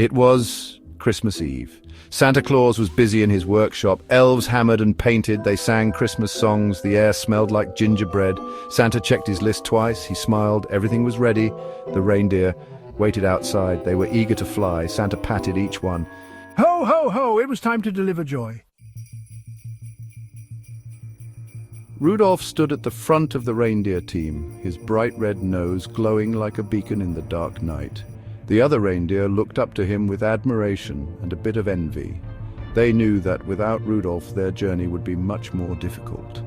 It was Christmas Eve. Santa Claus was busy in his workshop. Elves hammered and painted. They sang Christmas songs. The air smelled like gingerbread. Santa checked his list twice. He smiled. Everything was ready. The reindeer waited outside. They were eager to fly. Santa patted each one. Ho, ho, ho! It was time to deliver joy. Rudolph stood at the front of the reindeer team, his bright red nose glowing like a beacon in the dark night. The other reindeer looked up to him with admiration and a bit of envy. They knew that without Rudolph their journey would be much more difficult.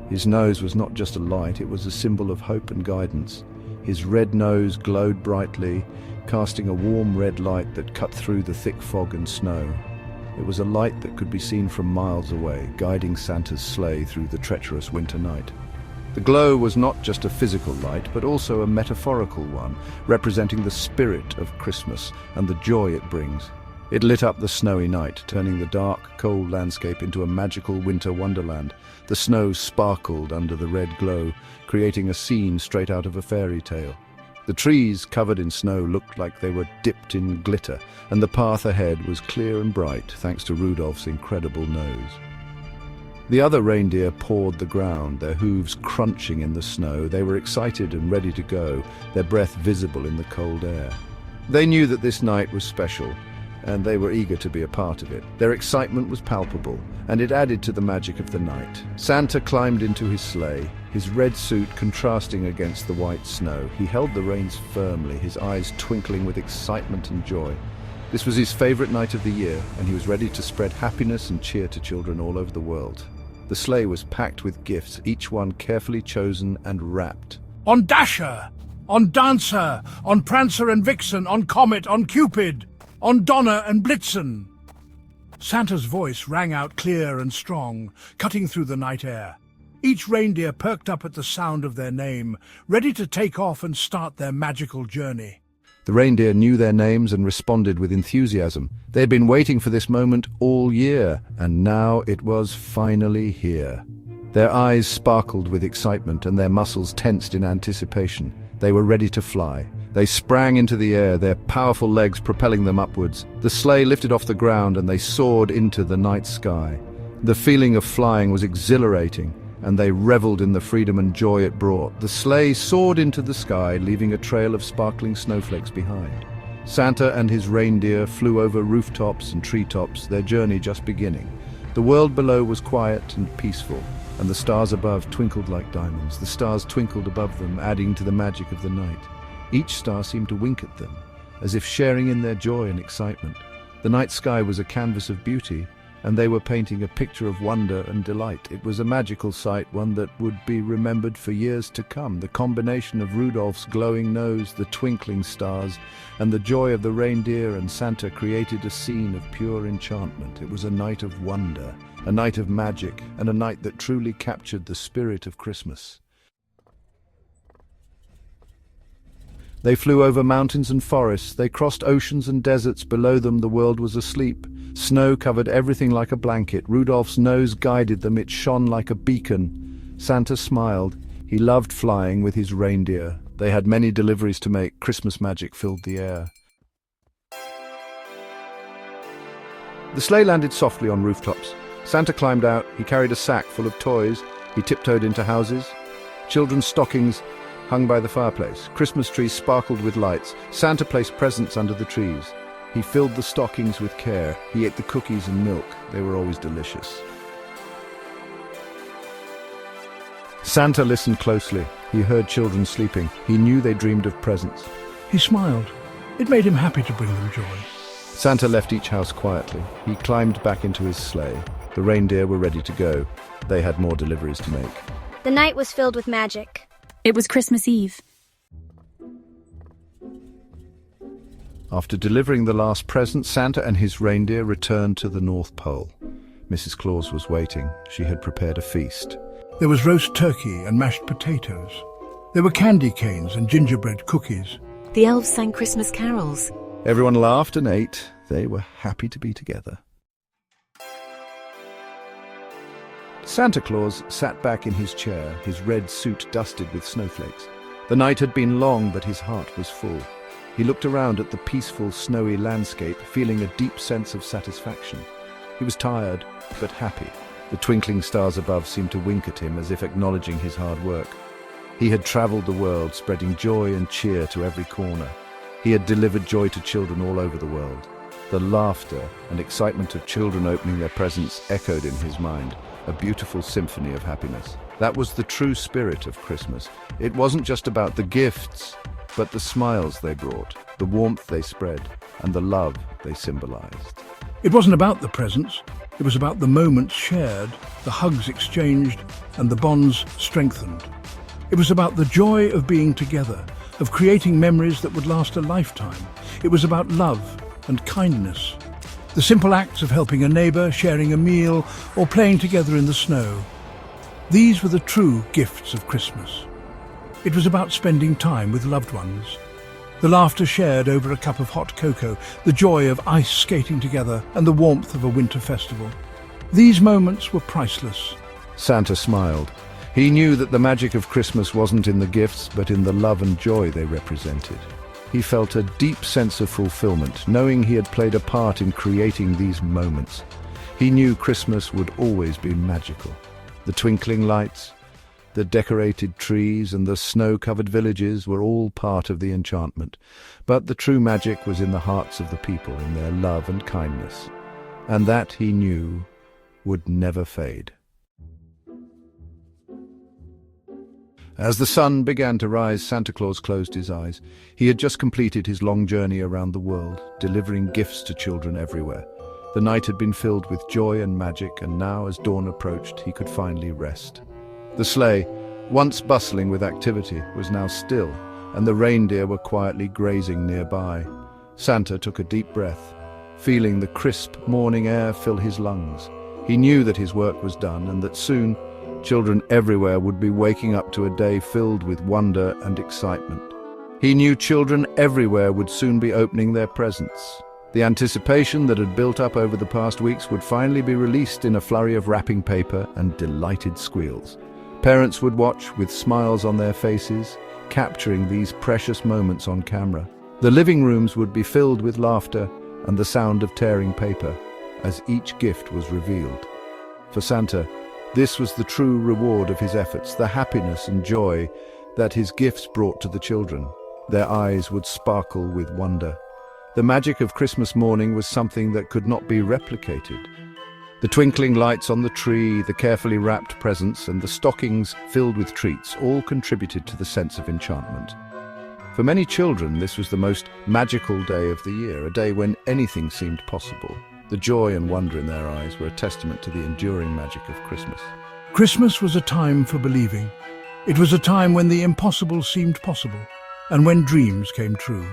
His nose was not just a light, it was a symbol of hope and guidance. His red nose glowed brightly, casting a warm red light that cut through the thick fog and snow. It was a light that could be seen from miles away, guiding Santa's sleigh through the treacherous winter night. The glow was not just a physical light, but also a metaphorical one, representing the spirit of Christmas and the joy it brings. It lit up the snowy night, turning the dark, cold landscape into a magical winter wonderland. The snow sparkled under the red glow, creating a scene straight out of a fairy tale. The trees, covered in snow, looked like they were dipped in glitter, and the path ahead was clear and bright, thanks to Rudolph's incredible nose. The other reindeer pawed the ground, their hooves crunching in the snow. They were excited and ready to go, their breath visible in the cold air. They knew that this night was special, and they were eager to be a part of it. Their excitement was palpable, and it added to the magic of the night. Santa climbed into his sleigh, his red suit contrasting against the white snow. He held the reins firmly, his eyes twinkling with excitement and joy. This was his favorite night of the year, and he was ready to spread happiness and cheer to children all over the world. The sleigh was packed with gifts, each one carefully chosen and wrapped. On Dasher, on Dancer, on Prancer and Vixen, on Comet, on Cupid, on Donner and Blitzen. Santa's voice rang out clear and strong, cutting through the night air. Each reindeer perked up at the sound of their name, ready to take off and start their magical journey. The reindeer knew their names and responded with enthusiasm. They had been waiting for this moment all year, and now it was finally here. Their eyes sparkled with excitement and their muscles tensed in anticipation. They were ready to fly. They sprang into the air, their powerful legs propelling them upwards. The sleigh lifted off the ground and they soared into the night sky. The feeling of flying was exhilarating, and they reveled in the freedom and joy it brought. The sleigh soared into the sky, leaving a trail of sparkling snowflakes behind. Santa and his reindeer flew over rooftops and treetops, their journey just beginning. The world below was quiet and peaceful, and the stars above twinkled like diamonds. The stars twinkled above them, adding to the magic of the night. Each star seemed to wink at them, as if sharing in their joy and excitement. The night sky was a canvas of beauty, and they were painting a picture of wonder and delight. It was a magical sight, one that would be remembered for years to come. The combination of Rudolph's glowing nose, the twinkling stars, and the joy of the reindeer and Santa created a scene of pure enchantment. It was a night of wonder, a night of magic, and a night that truly captured the spirit of Christmas. They flew over mountains and forests. They crossed oceans and deserts. Below them the world was asleep. Snow covered everything like a blanket. Rudolph's nose guided them. It shone like a beacon. Santa smiled. He loved flying with his reindeer. They had many deliveries to make. Christmas magic filled the air. The sleigh landed softly on rooftops. Santa climbed out. He carried a sack full of toys. He tiptoed into houses. Children's stockings hung by the fireplace. Christmas trees sparkled with lights. Santa placed presents under the trees. He filled the stockings with care. He ate the cookies and milk. They were always delicious. Santa listened closely. He heard children sleeping. He knew they dreamed of presents. He smiled. It made him happy to bring them joy. Santa left each house quietly. He climbed back into his sleigh. The reindeer were ready to go. They had more deliveries to make. The night was filled with magic. It was Christmas Eve. After delivering the last present, Santa and his reindeer returned to the North Pole. Mrs. Claus was waiting. She had prepared a feast. There was roast turkey and mashed potatoes. There were candy canes and gingerbread cookies. The elves sang Christmas carols. Everyone laughed and ate. They were happy to be together. Santa Claus sat back in his chair, his red suit dusted with snowflakes. The night had been long, but his heart was full. He looked around at the peaceful, snowy landscape, feeling a deep sense of satisfaction. He was tired, but happy. The twinkling stars above seemed to wink at him as if acknowledging his hard work. He had traveled the world, spreading joy and cheer to every corner. He had delivered joy to children all over the world. The laughter and excitement of children opening their presents echoed in his mind, a beautiful symphony of happiness. That was the true spirit of Christmas. It wasn't just about the gifts, but the smiles they brought, the warmth they spread, and the love they symbolized. It wasn't about the presents. It was about the moments shared, the hugs exchanged, and the bonds strengthened. It was about the joy of being together, of creating memories that would last a lifetime. It was about love and kindness. The simple acts of helping a neighbor, sharing a meal, or playing together in the snow. These were the true gifts of Christmas. It was about spending time with loved ones. The laughter shared over a cup of hot cocoa, the joy of ice skating together, and the warmth of a winter festival. These moments were priceless. Santa smiled. He knew that the magic of Christmas wasn't in the gifts, but in the love and joy they represented. He felt a deep sense of fulfillment, knowing he had played a part in creating these moments. He knew Christmas would always be magical. The twinkling lights, the decorated trees, and the snow-covered villages were all part of the enchantment. But the true magic was in the hearts of the people, in their love and kindness. And that, he knew, would never fade. As the sun began to rise, Santa Claus closed his eyes. He had just completed his long journey around the world, delivering gifts to children everywhere. The night had been filled with joy and magic, and now, as dawn approached, he could finally rest. The sleigh, once bustling with activity, was now still, and the reindeer were quietly grazing nearby. Santa took a deep breath, feeling the crisp morning air fill his lungs. He knew that his work was done, and that soon, children everywhere would be waking up to a day filled with wonder and excitement. He knew children everywhere would soon be opening their presents. The anticipation that had built up over the past weeks would finally be released in a flurry of wrapping paper and delighted squeals. Parents would watch with smiles on their faces, capturing these precious moments on camera. The living rooms would be filled with laughter and the sound of tearing paper as each gift was revealed. For Santa, this was the true reward of his efforts, the happiness and joy that his gifts brought to the children. Their eyes would sparkle with wonder. The magic of Christmas morning was something that could not be replicated. The twinkling lights on the tree, the carefully wrapped presents, and the stockings filled with treats all contributed to the sense of enchantment. For many children, this was the most magical day of the year, a day when anything seemed possible. The joy and wonder in their eyes were a testament to the enduring magic of Christmas. Christmas was a time for believing. It was a time when the impossible seemed possible, and when dreams came true.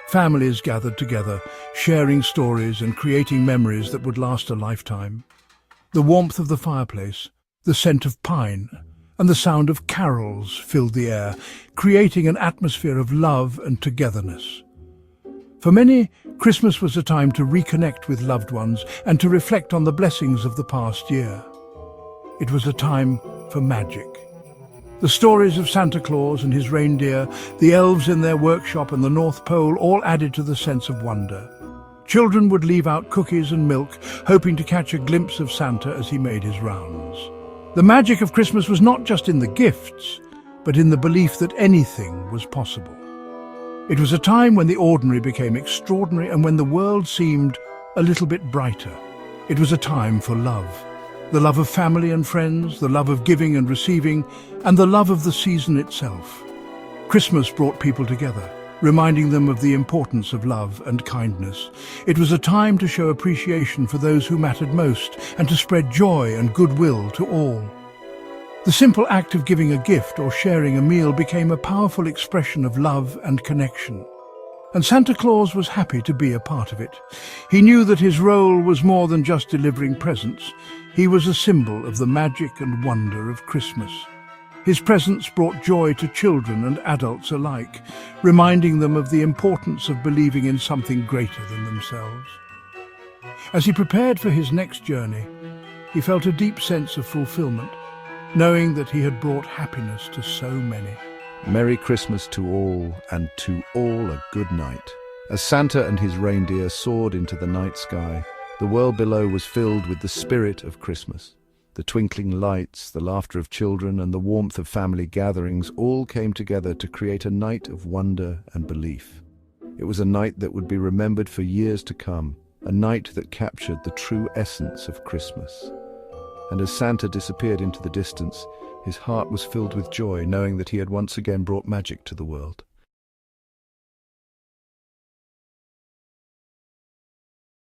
Families gathered together, sharing stories and creating memories that would last a lifetime. The warmth of the fireplace, the scent of pine, and the sound of carols filled the air, creating an atmosphere of love and togetherness. For many, Christmas was a time to reconnect with loved ones and to reflect on the blessings of the past year. It was a time for magic. The stories of Santa Claus and his reindeer, the elves in their workshop and the North Pole all added to the sense of wonder. Children would leave out cookies and milk, hoping to catch a glimpse of Santa as he made his rounds. The magic of Christmas was not just in the gifts, but in the belief that anything was possible. It was a time when the ordinary became extraordinary and when the world seemed a little bit brighter. It was a time for love. The love of family and friends, the love of giving and receiving, and the love of the season itself. Christmas brought people together, reminding them of the importance of love and kindness. It was a time to show appreciation for those who mattered most and to spread joy and goodwill to all. The simple act of giving a gift or sharing a meal became a powerful expression of love and connection. And Santa Claus was happy to be a part of it. He knew that his role was more than just delivering presents. He was a symbol of the magic and wonder of Christmas. His presence brought joy to children and adults alike, reminding them of the importance of believing in something greater than themselves. As he prepared for his next journey, he felt a deep sense of fulfillment, knowing that he had brought happiness to so many. Merry Christmas to all, and to all a good night. As Santa and his reindeer soared into the night sky, the world below was filled with the spirit of Christmas. The twinkling lights, the laughter of children, and the warmth of family gatherings all came together to create a night of wonder and belief. It was a night that would be remembered for years to come, a night that captured the true essence of Christmas. And as Santa disappeared into the distance, his heart was filled with joy, knowing that he had once again brought magic to the world.